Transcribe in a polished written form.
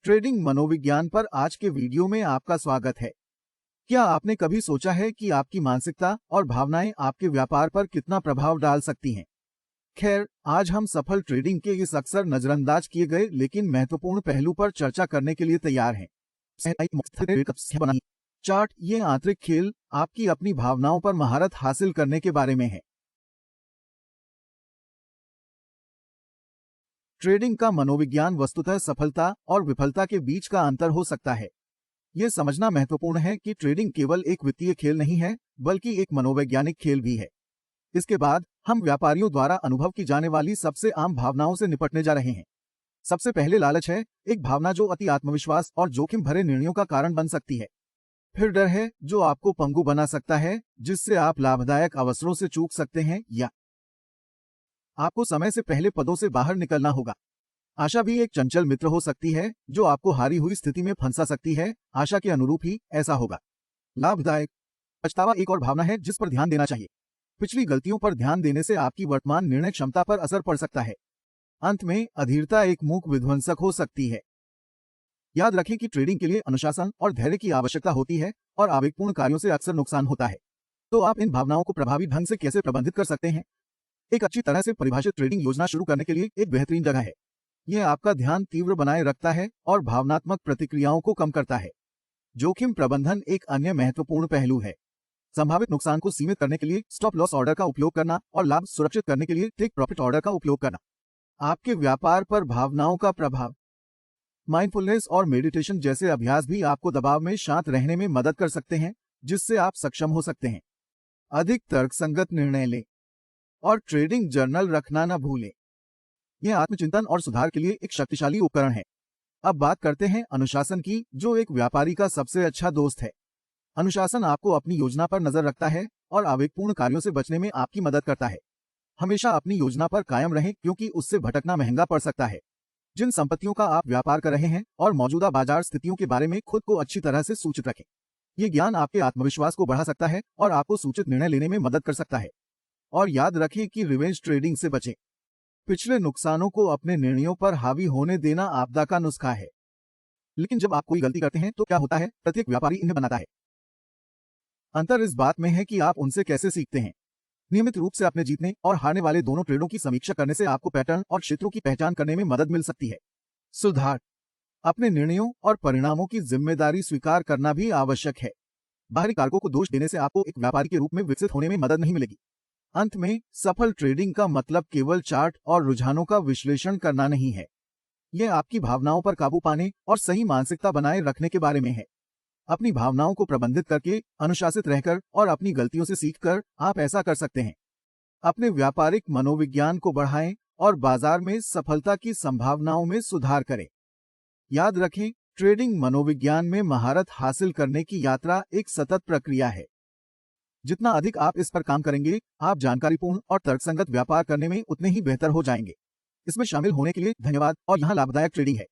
Trading मनोविज्ञान पर आज के वीडियो में आपका स्वागत है। क्या आपने कभी सोचा है कि आपकी मानसिकता और भावनाएं आपके व्यापार पर कितना प्रभाव डाल सकती हैं? खैर, आज हम सफल ट्रेडिंग के इस अक्सर नजरअंदाज किए गए लेकिन महत्वपूर्ण पहलू पर चर्चा करने के लिए तैयार हैं। चार्ट, ये आंतरिक खेल आपकी अपनी भावनाओं पर महारत हासिल करने के बारे में है। ट्रेडिंग का मनोविज्ञान वस्तुतः सफलता और विफलता के बीच का अंतर हो सकता है। यह समझना महत्वपूर्ण है कि ट्रेडिंग केवल एक वित्तीय खेल नहीं है, बल्कि एक मनोवैज्ञानिक खेल भी है। इसके बाद हम व्यापारियों द्वारा अनुभव की जाने वाली सबसे आम भावनाओं से निपटने जा रहे हैं। सबसे पहले लालच है, एक भावना जो अति आत्मविश्वास और जोखिम भरे निर्णयों का कारण बन सकती है। फिर डर है, जो आपको पंगु बना सकता है, जिससे आप लाभदायक अवसरों से चूक सकते हैं या आपको समय से पहले पदों से बाहर निकलना होगा। आशा भी एक चंचल मित्र हो सकती है जो आपको हारी हुई स्थिति में फंसा सकती है। आशा के अनुरूप ही ऐसा होगा। लाभदायक पछतावा एक और भावना है जिस पर ध्यान देना चाहिए। पिछली गलतियों पर ध्यान देने से आपकी वर्तमान निर्णय क्षमता पर असर पड़ सकता है। अंत में अधीरता एक मूक विध्वंसक हो सकती है। याद रखें कि ट्रेडिंग के लिए अनुशासन और धैर्य की आवश्यकता होती है और आवेगपूर्ण कार्यों से अक्सर नुकसान होता है। तो आप इन भावनाओं को प्रभावी ढंग से कैसे प्रबंधित कर सकते हैं? एक अच्छी तरह से परिभाषित ट्रेडिंग योजना शुरू करने के लिए एक बेहतरीन जगह है। यह आपका ध्यान तीव्र बनाए रखता है और भावनात्मक प्रतिक्रियाओं को कम करता है। जोखिम प्रबंधन एक अन्य महत्वपूर्ण पहलू है। संभावित नुकसान को सीमित करने के लिए स्टॉप लॉस ऑर्डर का उपयोग करना और लाभ सुरक्षित करने के लिए टेक प्रॉफिट ऑर्डर का उपयोग करना। आपके व्यापार पर भावनाओं का प्रभाव। माइंडफुलनेस और मेडिटेशन जैसे अभ्यास भी आपको दबाव में शांत रहने में मदद कर सकते हैं, जिससे आप सक्षम हो सकते हैं। अधिक तर्कसंगत निर्णय लें और ट्रेडिंग जर्नल रखना न भूलें। यह आत्मचिंतन और सुधार के लिए एक शक्तिशाली उपकरण है। अब बात करते हैं अनुशासन की, जो एक व्यापारी का सबसे अच्छा दोस्त है। अनुशासन आपको अपनी योजना पर नजर रखता है और आवेगपूर्ण कार्यों से बचने में आपकी मदद करता है। हमेशा अपनी योजना पर कायम रहें, क्योंकि उससे भटकना महंगा पड़ सकता है। जिन संपत्तियों का आप व्यापार कर रहे हैं और मौजूदा बाजार स्थितियों के बारे में खुद को अच्छी तरह से सूचित रखें। यह ज्ञान आपके आत्मविश्वास को बढ़ा सकता है और आपको सूचित निर्णय लेने में मदद कर सकता है। और याद रखें कि रिवेंज ट्रेडिंग से बचें। पिछले नुकसानों को अपने निर्णयों पर हावी होने देना आपदा का नुस्खा है। लेकिन जब आप कोई गलती करते हैं तो क्या होता है? प्रत्येक व्यापारी इन्हें बनाता है। अंतर इस बात में है कि आप उनसे कैसे सीखते हैं। नियमित रूप से अपने जीतने और हारने वाले दोनों ट्रेडों की समीक्षा करने से आपको पैटर्न और क्षेत्रों की पहचान करने में मदद मिल सकती है। सुधार, अपने निर्णयों और परिणामों की जिम्मेदारी स्वीकार करना भी आवश्यक है। बाहरी कारकों को दोष देने से आपको एक व्यापारी के रूप में विकसित होने में मदद नहीं मिलेगी। अंत में, सफल ट्रेडिंग का मतलब केवल चार्ट और रुझानों का विश्लेषण करना नहीं है। यह आपकी भावनाओं पर काबू पाने और सही मानसिकता बनाए रखने के बारे में है। अपनी भावनाओं को प्रबंधित करके, अनुशासित रहकर और अपनी गलतियों से सीखकर आप ऐसा कर सकते हैं। अपने व्यापारिक मनोविज्ञान को बढ़ाएं और बाजार में सफलता की संभावनाओं में सुधार करें। याद रखें, ट्रेडिंग मनोविज्ञान में महारत हासिल करने की यात्रा एक सतत प्रक्रिया है। जितना अधिक आप इस पर काम करेंगे, आप जानकारीपूर्ण और तर्कसंगत व्यापार करने में उतने ही बेहतर हो जाएंगे। इसमें शामिल होने के लिए धन्यवाद और यहाँ लाभदायक ट्रेडिंग है।